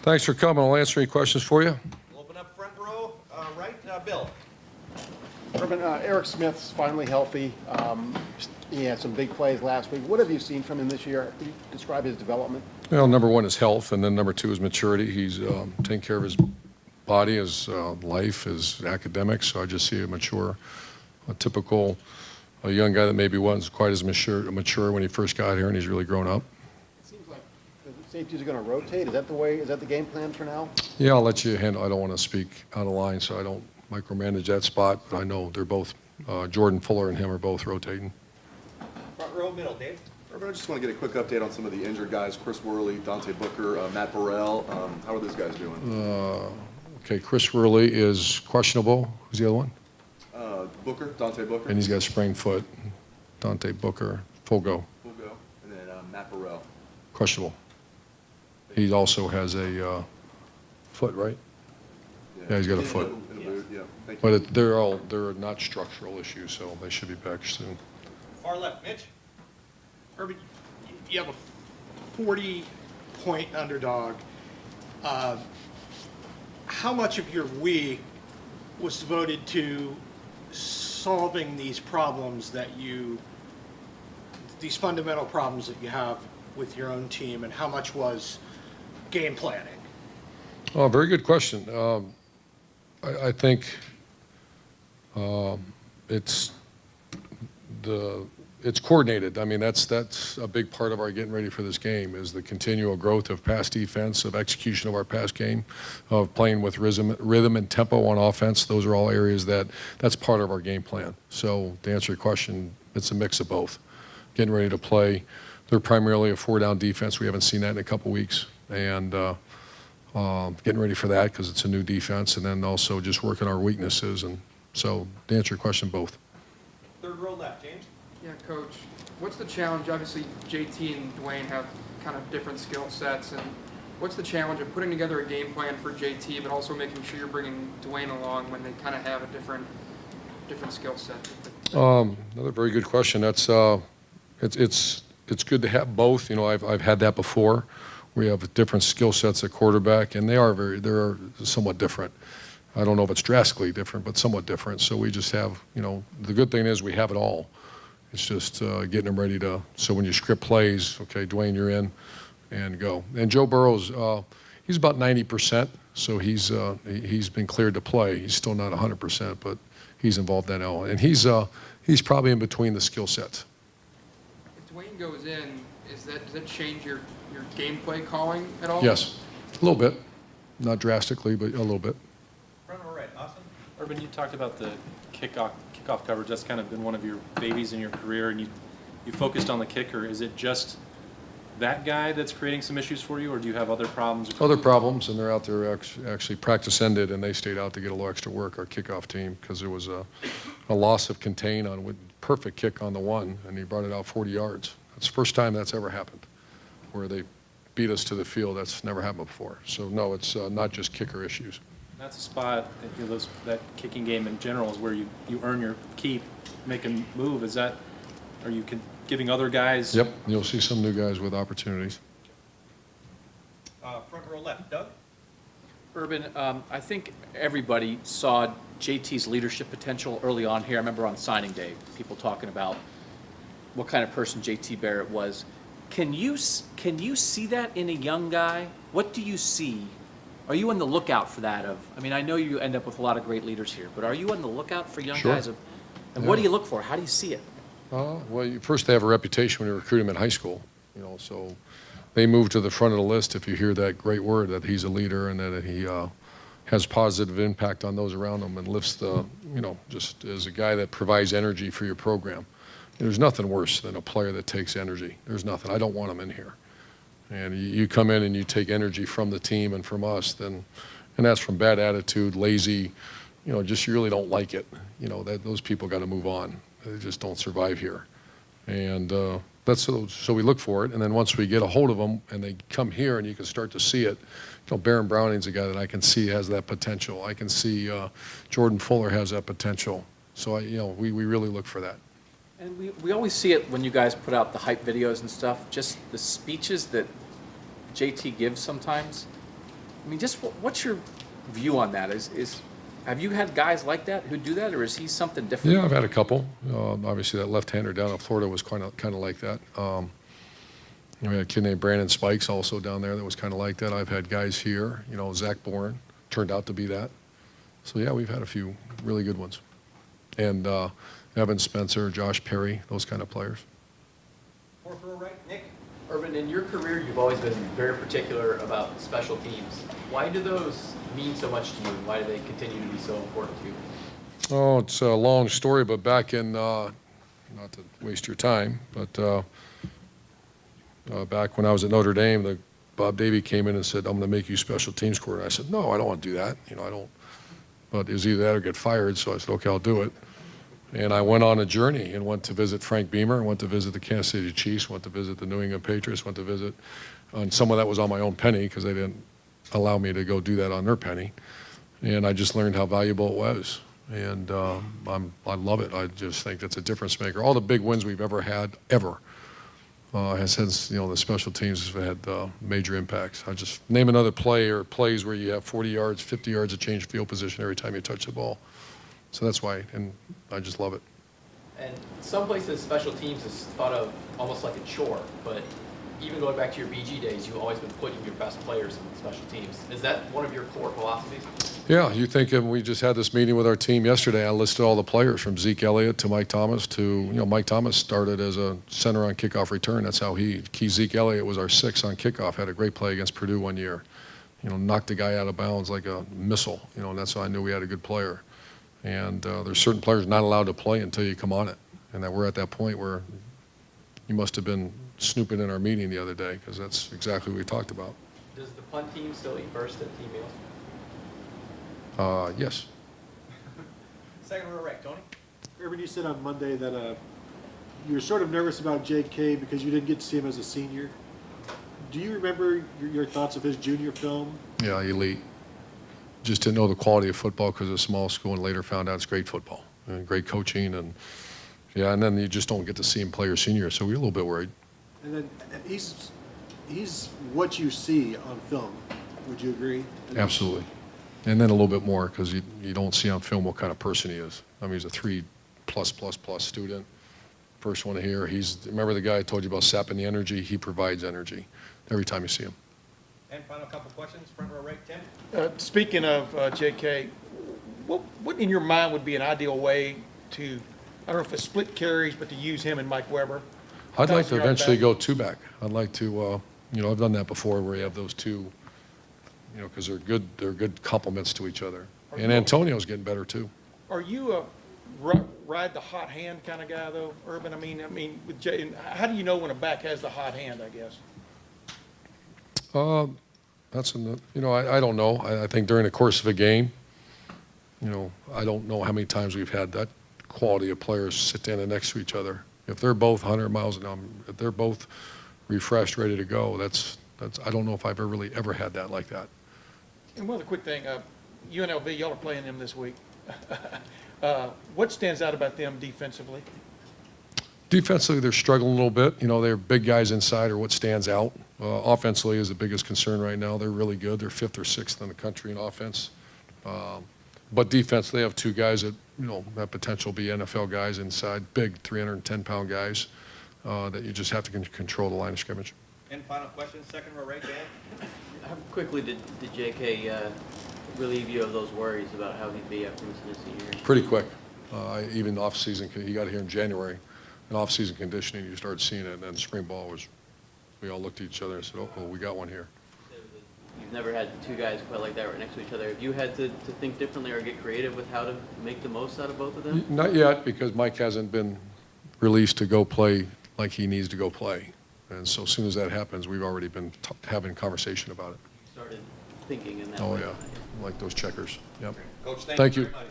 Thanks for coming. I'll answer any questions for you. We'll open up front row, right, Bill. Urban, Eric Smith's finally healthy. He had some big plays last week. What have you seen from him this year? Can you describe his development? Well, number one is health, and then number two is maturity. He's taking care of his body, his life, his academics. So I just see a typical young guy that maybe wasn't quite as mature when he first got here, and he's really grown up. It seems like the safeties are going to rotate. Is that the way? Is that the game plan for now? Yeah, I'll let you handle. I don't want to speak out of line, so I don't micromanage that spot. But I know they're both, Jordan Fuller and him are both rotating. Front row, middle, Dave. Urban, I just want to get a quick update on some of the injured guys: Chris Worley, Dante Booker, Matt Burrell. How are those guys doing? Okay, Chris Worley is questionable. Who's the other one? Dante Booker. And he's got a sprained foot. Dante Booker, full go. Full go. And then Matt Burrell. Questionable. He also has a foot, right? Yeah, he's got a foot. In a boot, yeah. Thank you. But they're not structural issues, so they should be back soon. Far left, Mitch. Urban, you have a 40-point underdog. How much of your week was devoted to solving these problems these fundamental problems that you have with your own team, and how much was game planning? Oh, very good question. I think it's coordinated. I mean, that's a big part of our getting ready for this game is the continual growth of pass defense, of execution of our pass game, of playing with rhythm and tempo on offense. Those are all areas that's part of our game plan. So to answer your question, it's a mix of both. Getting ready to play. They're primarily a four-down defense. We haven't seen that in a couple weeks. And getting ready for that because it's a new defense, and then also just working our weaknesses. And so to answer your question, both. Third row left, James. Yeah, Coach, what's the challenge? Obviously, JT and Dwayne have kind of different skill sets, and what's the challenge of putting together a game plan for JT, but also making sure you're bringing Dwayne along when they kind of have a different skill set? Another very good question. That's it's good to have both. You know, I've had that before. We have different skill sets at quarterback, and they're somewhat different. I don't know if it's drastically different, but somewhat different. So we just have, the good thing is we have it all. It's just getting them ready so when you script plays, okay, Dwayne, you're in, and go. And Joe Burrow's, he's about 90%, so he's been cleared to play. He's still not 100%, but he's involved in that element. And he's probably in between the skill sets. If Dwayne goes in, does that change your gameplay calling at all? Yes, a little bit. Not drastically, but a little bit. Front row right, Austin. Urban, you talked about the kickoff coverage. That's kind of been one of your babies in your career, and you focused on the kicker. Is it just that guy that's creating some issues for you, or do you have other problems? Other problems, and they're out there actually practice ended, and they stayed out to get a little extra work, our kickoff team, because there was a loss of contain on with perfect kick on the one, and he brought it out 40 yards. That's the first time that's ever happened, where they beat us to the field. That's never happened before. So no, it's not just kicker issues. That's a spot, that kicking game in general is where you earn your keep, make a move. Are you giving other guys? Yep, you'll see some new guys with opportunities. Front row left, Doug. Urban, I think everybody saw JT's leadership potential early on here. I remember on signing day, people talking about what kind of person JT Barrett was. Can you see that in a young guy? What do you see? Are you on the lookout for that? I know you end up with a lot of great leaders here, but are you on the lookout for young Sure. guys? And what do you look for? How do you see it? Well, first they have a reputation when you recruit them in high school. So they move to the front of the list if you hear that great word that he's a leader and that he has positive impact on those around him and lifts just as a guy that provides energy for your program. There's nothing worse than a player that takes energy. There's nothing. I don't want him in here. And you come in and you take energy from the team and from us, and that's from bad attitude, lazy, just you really don't like it. Those people got to move on. They just don't survive here. And so we look for it. And then once we get a hold of them and they come here and you can start to see it, Baron Browning's a guy that I can see has that potential. I can see Jordan Fuller has that potential. So we really look for that. And we always see it when you guys put out the hype videos and stuff, just the speeches that JT gives sometimes. I mean, just what's your view on that? Have you had guys like that who do that, or is he something different? Yeah, I've had a couple. Obviously, that left-hander down in Florida was kind of like that. We had a kid named Brandon Spikes also down there that was kind of like that. I've had guys here, Zach Bourne turned out to be that. So yeah, we've had a few really good ones. And Evan Spencer, Josh Perry, those kind of players. Fourth row right, Nick. Urban, in your career, you've always been very particular about special teams. Why do those mean so much to you, and why do they continue to be so important to you? Oh, it's a long story, but back in, not to waste your time, but back when I was at Notre Dame, Bob Davie came in and said, I'm going to make you special teams coordinator. I said, no, I don't want to do that. I don't. But it was either that or get fired, so I said, okay, I'll do it. And I went on a journey and went to visit Frank Beamer, went to visit the Kansas City Chiefs, went to visit the New England Patriots, went to visit on some of that was on my own penny because they didn't allow me to go do that on their penny. And I just learned how valuable it was. And I love it. I just think that's a difference maker. All the big wins we've ever had, has since, the special teams have had major impacts. I just name another play or plays where you have 40 yards, 50 yards of change of field position every time you touch the ball. So that's why, and I just love it. And some places, special teams is thought of almost like a chore, but even going back to your BG days, you've always been putting your best players in special teams. Is that one of your core philosophies? Yeah, you think we just had this meeting with our team yesterday. I listed all the players from Zeke Elliott to Mike Thomas to, Mike Thomas started as a center on kickoff return. That's how Zeke Elliott was our 6 on kickoff, had a great play against Purdue one year. Knocked the guy out of bounds like a missile, and that's how I knew we had a good player. And there's certain players not allowed to play until you come on it. And that we're at that point where you must have been snooping in our meeting the other day because that's exactly what we talked about. Does the punt team still eat first at team meals? Yes. Second row right, Tony. Urban, you said on Monday that you were sort of nervous about J.K. because you didn't get to see him as a senior. Do you remember your thoughts of his junior film? Yeah, elite. Just didn't know the quality of football because of a small school, and later found out it's great football and great coaching, and then you just don't get to see him play your senior, so we were a little bit worried. And then he's what you see on film. Would you agree? Absolutely. And then a little bit more because you don't see on film what kind of person he is. I mean, he's a 3+++ student. First one here. Remember the guy I told you about sapping the energy? He provides energy every time you see him. And final couple questions, front row right, Tim. Speaking of JK, what in your mind would be an ideal way to, I don't know if it's split carries, but to use him and Mike Weber? I'd like to You're out eventually back. go 2-back. I'd like to, I've done that before where you have those two, because they're good complements to each other. And Antonio's getting better too. Are you a ride the hot hand kind of guy though, Urban? I mean, with Jay, how do you know when a back has the hot hand, I guess? I don't know. I think during the course of a game, I don't know how many times we've had that quality of players sit down next to each other. If they're both 100 miles an hour, if they're both refreshed, ready to go, that's. I don't know if I've ever had that like that. And one other quick thing, UNLV, y'all are playing them this week. What stands out about them defensively? Defensively, they're struggling a little bit. They're big guys inside are what stands out. Offensively is the biggest concern right now. They're really good. They're 5th or 6th in the country in offense. But defense, they have 2 guys that, have potential to be NFL guys inside, big 310-pound guys that you just have to control the line of scrimmage. And final question, second row right, Dan. How quickly did J.K. relieve you of those worries about how he'd be after missing his senior year? Pretty quick. Even off-season, he got here in January. In off-season conditioning, you started seeing it, and then spring ball we all looked at each other and said, oh, we got one here. You've never had 2 guys quite like that right next to each other. Have you had to think differently or get creative with how to make the most out of both of them? Not yet, because Mike hasn't been released to go play like he needs to go play. And so as soon as that happens, we've already been having conversation about it. You started thinking in that Oh, way. yeah, like those checkers. Yep. Coach, Thank you. very much.